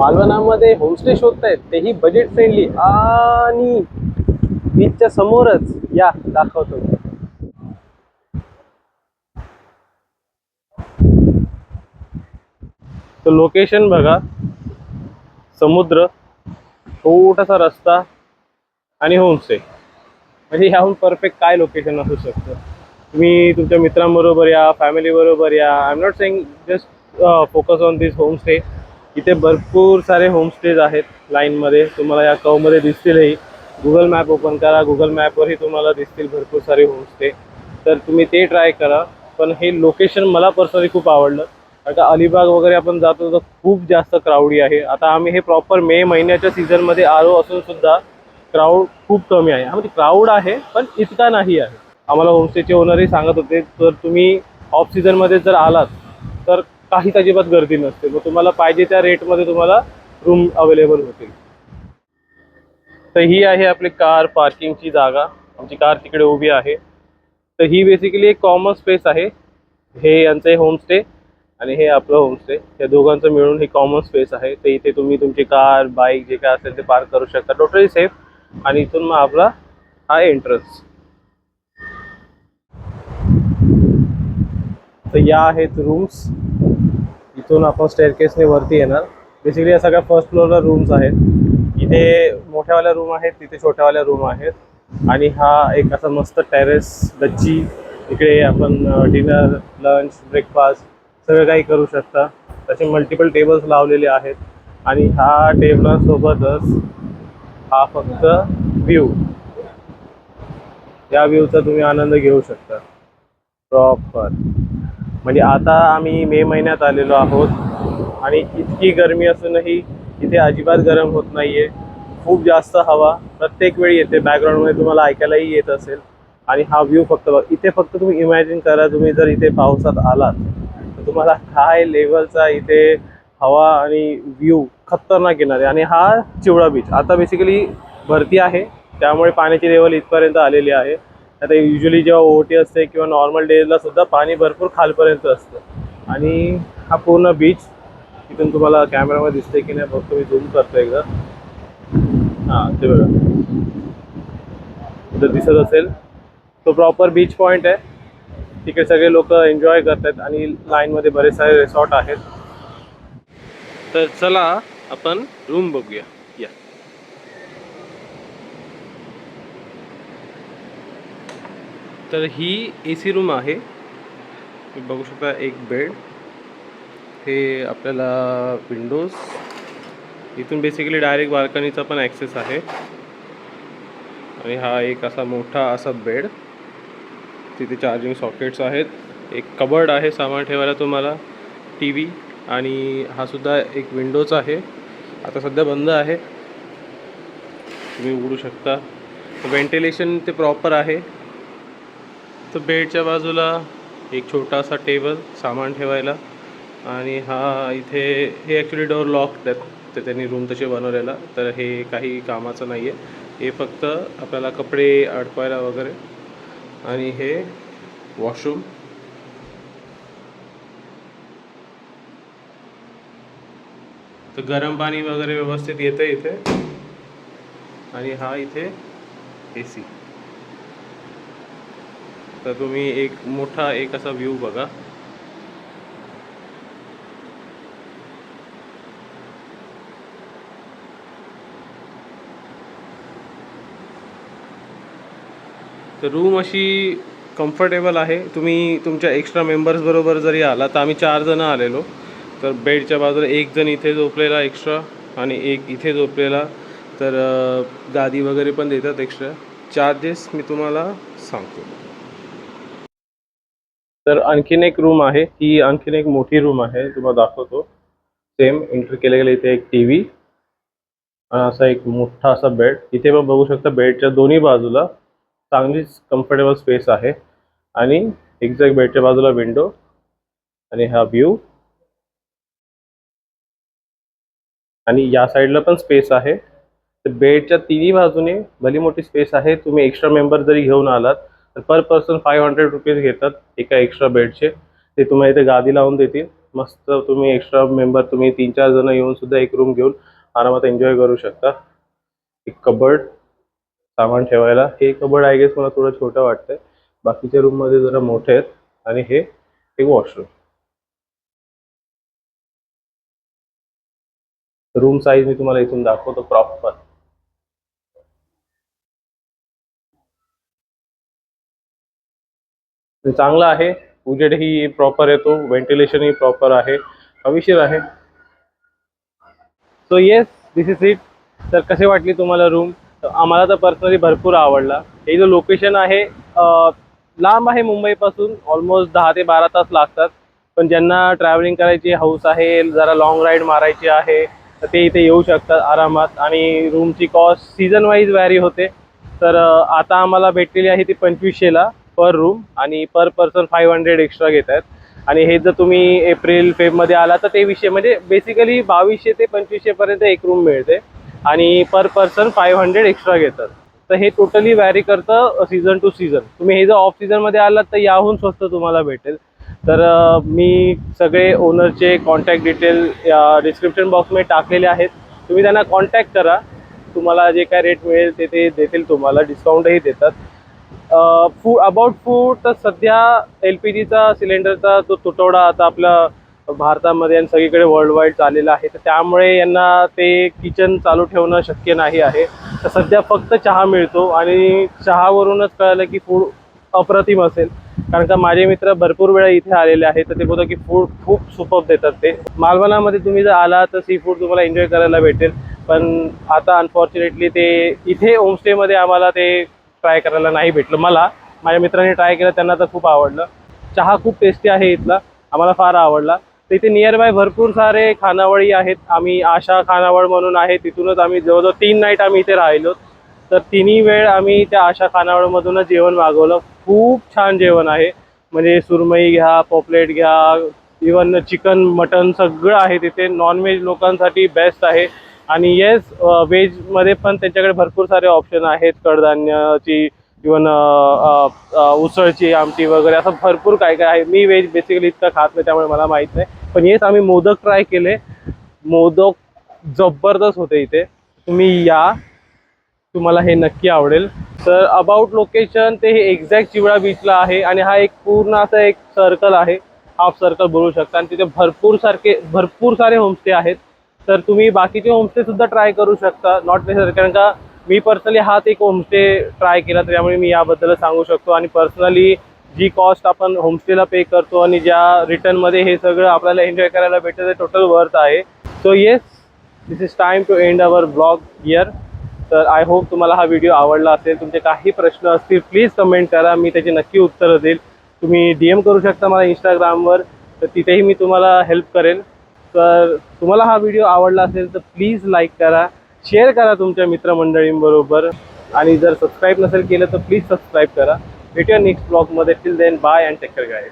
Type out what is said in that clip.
मालवणामध्ये homestay शोधतायत, तेही budget friendly आणि बीचच्या समोरच. या दाखवतो. तर लोकेशन बघा, समुद्र, छोटासा रस्ता आणि होमस्टे. म्हणजे ह्याहून परफेक्ट काय लोकेशन असू शकतं. तुम्ही तुमच्या मित्रांबरोबर या, फॅमिली बरोबर या. I am not saying just focus on this homestay. इथे भरपूर सारे होमस्टेज आहेत लाईनमध्ये. तुम्हाला या कवमध्ये दिसतीलही. गुगल मॅप ओपन करा, गुगल मॅपवरही तुम्हाला दिसतील भरपूर सारे होमस्टे. तर तुम्ही ते ट्राय करा. पण हे लोकेशन मला पर्सनली खूप आवडलं. आता अलिबाग वगैरे आपण जातो तर खूप जास्त क्राऊडी आहे. आता आम्ही हे प्रॉपर मे महिन्याच्या सीझनमध्ये आलो असून सुद्धा क्राऊड खूप कमी आहे. म्हणजे क्राऊड आहे पण इतका नाही आहे. आम्हाला होमस्टेचे ओनरही सांगत होते, तर तुम्ही ऑफ सीझनमध्ये जर आलात तर काहीच अजिबात गर्दी नसते. मग तुम्हाला पाहिजे त्या रेटमध्ये तुम्हाला रूम अवेलेबल होतील. तर ही आहे आपली कार पार्किंगची जागा. आमची कार तिकडे उभी आहे. तर ही बेसिकली एक कॉमन स्पेस आहे. हे यांचं होमस्टे आणि हे आपलं होमस्टे, या दोघांचं मिळून ही कॉमन स्पेस आहे. तर इथे तुम्ही तुमची कार, बाईक जे काय असेल ते पार्क करू शकता, टोटली सेफ. आणि इथून मग आपला हा एंट्रन्स. तर या आहेत रूम्स. इथून आपण स्टेअरकेसने वरती येणार. बेसिकली या सगळ्या फर्स्ट फ्लोअरला रूम्स आहेत. इथे मोठ्यावाल्या रूम आहेत, तिथे छोट्यावाल्या रूम आहेत. आणि हा एक असा मस्त टेरेस, गच्ची. इकडे आपण डिनर, लंच, ब्रेकफास्ट सगळं काही करू शकता. तसे मल्टिपल टेबल्स लावलेले आहेत. आणि ह्या टेबलांसोबतच हा फक्त व्ह्यू, या व्ह्यूचा तुम्ही आनंद घेऊ शकता प्रॉपर. म्हणजे आता आम्ही मे महिन्यात आलेलो आहोत आणि इतकी गरमी असूनही इथे अजिबात गरम होत नाही आहे. खूप जास्त हवा प्रत्येक वेळी येते, बॅकग्राऊंडमध्ये तुम्हाला ऐकायलाही येत असेल. आणि हा व्ह्यू फक्त इथे फक्त तुम्ही इमॅजिन करा, तुम्ही जर इथे पावसात आलात तर तुम्हाला काय लेवलचा इथे हवा आणि व्ह्यू खतरनाक येणार आहे. आणि हा चिवडा बीच आता बेसिकली भरती आहे, त्यामुळे पाण्याची लेवल इथपर्यंत आलेली आहे. आता युजली जेव्हा ओटी असते किंवा नॉर्मल डेजला सुद्धा पाणी भरपूर खालपर्यंत असतं. आणि हा पूर्ण बीच इथून तुम्हाला कॅमेरामध्ये दिसते की नाही बघतो, मी झूम करतो एकदा. हां, ते बघा, जर दिसत असेल तो प्रॉपर बीच पॉईंट आहे. तिकडे सगळे लोक एन्जॉय करतात आणि लाईनमध्ये बरेच सारे रिसॉर्ट आहेत. तर चला आपण रूम बघूया. या. तर ही AC रूम आहे. तुम्ही बघू शकता, एक बेड, हे आपल्याला विंडोज, इथून बेसिकली डायरेक्ट बाल्कनीचा पण ॲक्सेस आहे. आणि हा एक असा मोठा असा बेड, तिथे चार्जिंग सॉकेट्स आहेत. एक कबर्ड आहे सामान ठेवायला तुम्हाला, TV. आणि हा सुद्धा एक विंडोज आहे, आता सध्या बंद आहे, तुम्ही उघडू शकता. व्हेंटिलेशन ते प्रॉपर आहे. तर बेडच्या बाजूला एक छोटासा टेबल सामान ठेवायला. आणि हा इथे हे ॲक्च्युली डोअर लॉक आहेत, तर त्यांनी रूम तसे बनवलेला. तर हे काही कामाचं नाही आहे, हे फक्त आपल्याला कपडे अडकवायला वगैरे. आणि हे वॉशरूम. तर गरम पाणी वगैरे व्यवस्थित येतं इथे. आणि हा इथे AC. तर तुम्ही एक मोठा एक असा व्ह्यू बघा. तर रूम अशी कम्फर्टेबल आहे. तुम्ही तुमच्या एक्स्ट्रा मेंबर्स बरोबर जरी आला, तर आम्ही 4 जण आलेलो. तर बेडच्या बाजूला एक जण इथे झोपलेला एक्स्ट्रा आणि एक इथे झोपलेला. तर गादी वगैरे पण देतात एक्स्ट्रा. चार्जेस मी तुम्हाला सांगतो. तर आणखीन एक रूम आहे, ही आणखीन एक मोठी रूम आहे, तुम्हाला दाखवतो. सेम एंट्री केल्या गेल्या इथे एक TV, असा एक मोठा असा बेड. इथे पण बघू शकता, बेडच्या दोन्ही बाजूला चांगलीच कम्फर्टेबल स्पेस आहे. आणि एक्झॅक्ट बेडच्या बाजूला विंडो आणि हा व्ह्यू. आणि या साईडला पण स्पेस आहे. तर बेडच्या तिन्ही बाजूने भली मोठी स्पेस आहे. तुम्ही एक्स्ट्रा मेंबर जरी घेऊन आलात तर पर पर्सन ₹500 घेतात एका एक्स्ट्रा बेडचे. ते तुम्हाला इथे गादी लावून देतील. मस्त तुम्ही एक्स्ट्रा मेंबर तुम्ही 3-4 जण येऊन सुद्धा एक रूम घेऊन आरामात एन्जॉय करू शकता. एक कबर्ड सामान ठेवायला, हे कबर्ड आय गेस मला थोडं छोटं वाटतंय. बाकीच्या रूम मध्ये जरा मोठे आहेत. आणि हे एक वॉशरूम. रूम साईज मी तुम्हाला इथून दाखवतो प्रॉपर. चांगला आहे, उजेड ही प्रॉपर येतो, व्हेंटिलेशन ही प्रॉपर आहे, हवेशीर आहे. So yes, this is it. तर कसे वाटली तुम्हाला रूम? आम्हाला तर पर्सनली भरपूर आवडला. हे जो लोकेशन आहे लांब आहे मुंबईपासून, ऑलमोस्ट 10 ते 12 तास लागतात. पण ज्यांना ट्रॅव्हलिंग करायची हौस आहे, जरा लॉंग राईड मारायची आहे, तर ते इथे येऊ शकतात आरामात. आणि रूमची कॉस्ट सीझन वाईज व्हॅरी होते. तर आता आम्हाला भेटलेली आहे ती 2500ला पर रूम, आणि पर पर्सन 500 एक्स्ट्रा घेत आहेत. आणि हे जर तुम्ही एप्रिल फेबमध्ये आला तर ते विषय म्हणजे बेसिकली 2200 ते 2500 पर्यंत एक रूम मिळते, आणि पर पर्सन 500 एक्स्ट्रा घेतात. तर हे टोटली व्हॅरी करतं सीझन टू सीझन. तुम्ही हे जर ऑफ सीझनमध्ये आलात तर याहून स्वस्त तुम्हाला भेटेल. तर मी सगळे ओनरचे कॉन्टॅक्ट डिटेल या डिस्क्रिप्शन बॉक्समध्ये टाकलेले आहेत. तुम्ही त्यांना कॉन्टॅक्ट करा, तुम्हाला जे काय रेट मिळेल ते देतील, तुम्हाला डिस्काउंटही देतात. अबाउट फूड तर सध्या LPGचा सिलेंडरचा तो तुटवडा आता आपल्या भारतामध्ये आणि सगळीकडे वर्ल्ड वाईड चाललेला आहे. तर त्यामुळे यांना ते किचन चालू ठेवणं शक्य नाही आहे. तर सध्या फक्त चहा मिळतो, आणि चहावरूनच कळलं की फूड अप्रतिम असेल. कारण का माझे मित्र भरपूर वेळा इथे आलेले आहेत, तर ते बोलतात की फूड खूप सुपर्ब देतात ते. मालवणामध्ये तुम्ही जर आला तर सी फूड तुम्हाला एन्जॉय करायला भेटेल. पण आता अनफॉर्च्युनेटली ते इथे होमस्टेमध्ये आम्हाला ते ट्राय करायला नाही भेटलं. मला माझ्या मित्रांनी ट्राय केलं, त्यांना तर खूप आवडलं. चहा खूप टेस्टी आहे इथला, आम्हाला फार आवडला. तर इथे नियर बाय भरपूर सारे खानावळी आहेत. आम्ही आशा खानावळ म्हणून आहे, तिथूनच आम्ही जवळजवळ 3 नाईट आम्ही इथे राहिलो. तर तिन्ही वेळ आम्ही त्या आशा खानावळमधूनच जेवण मागवलं. खूप छान जेवण आहे, म्हणजे सुरमई घ्या, पॉपलेट घ्या, इवन चिकन मटन सगळं आहे तिथे. नॉनव्हेज लोकांसाठी बेस्ट आहे. आणि येस, व्हेजमध्ये पण त्यांच्याकडे भरपूर सारे ऑप्शन आहेत. कडधान्याची, इवन उसळची आमटी वगैरे, असं भरपूर काय काय आहे. मी व्हेज बेसिकली इतकं खात नाही, त्यामुळे मला माहीत नाही. पण येस, आम्ही मोदक ट्राय केले. मोदक जबरदस्त होते इथे. तुम्ही या, तुम्हाला हे नक्की आवडेल. तर अबाउट लोकेशन ते हे एक्झॅक्ट चिवळा बीचला आहे, आणि हा एक पूर्ण असा एक सर्कल आहे, हाफ सर्कल बोलू शकता. आणि तिथे भरपूर सारे होमस्टे आहेत. तर तुम्ही बाकीचे होमस्टे सुद्धा ट्राय करू शकता, नॉट नेसेसरी. कारण का मी पर्सनली हाच एक होमस्टे ट्राय केला, त्यामुळे मी याबद्दल सांगू शकतो. आणि पर्सनली जी कॉस्ट आपण होमस्टेला पे करतो आणि ज्या रिटर्नमध्ये हे सगळं आपल्याला एन्जॉय करायला भेटतं, ते टोटल वर्थ आहे. So yes, this is time to end our blog here. तर आय होप तुम्हाला हा व्हिडिओ आवडला असेल. तुमचे काही प्रश्न असतील प्लीज कमेंट करा, मी त्याची नक्की उत्तरं देईल. तुम्ही DM करू शकता मला इंस्टाग्रामवर, तर तिथेही मी तुम्हाला हेल्प करेल. तर तुम्हाला हा व्हिडिओ आवडला असेल तर प्लीज लाईक करा, शेअर करा तुमच्या मित्रमंडळींबरोबर. आणि जर सबस्क्राईब नसेल केलं तर प्लीज सबस्क्राईब करा. भेटूया नेक्स्ट ब्लॉगमध्ये. Till then bye and take care guys.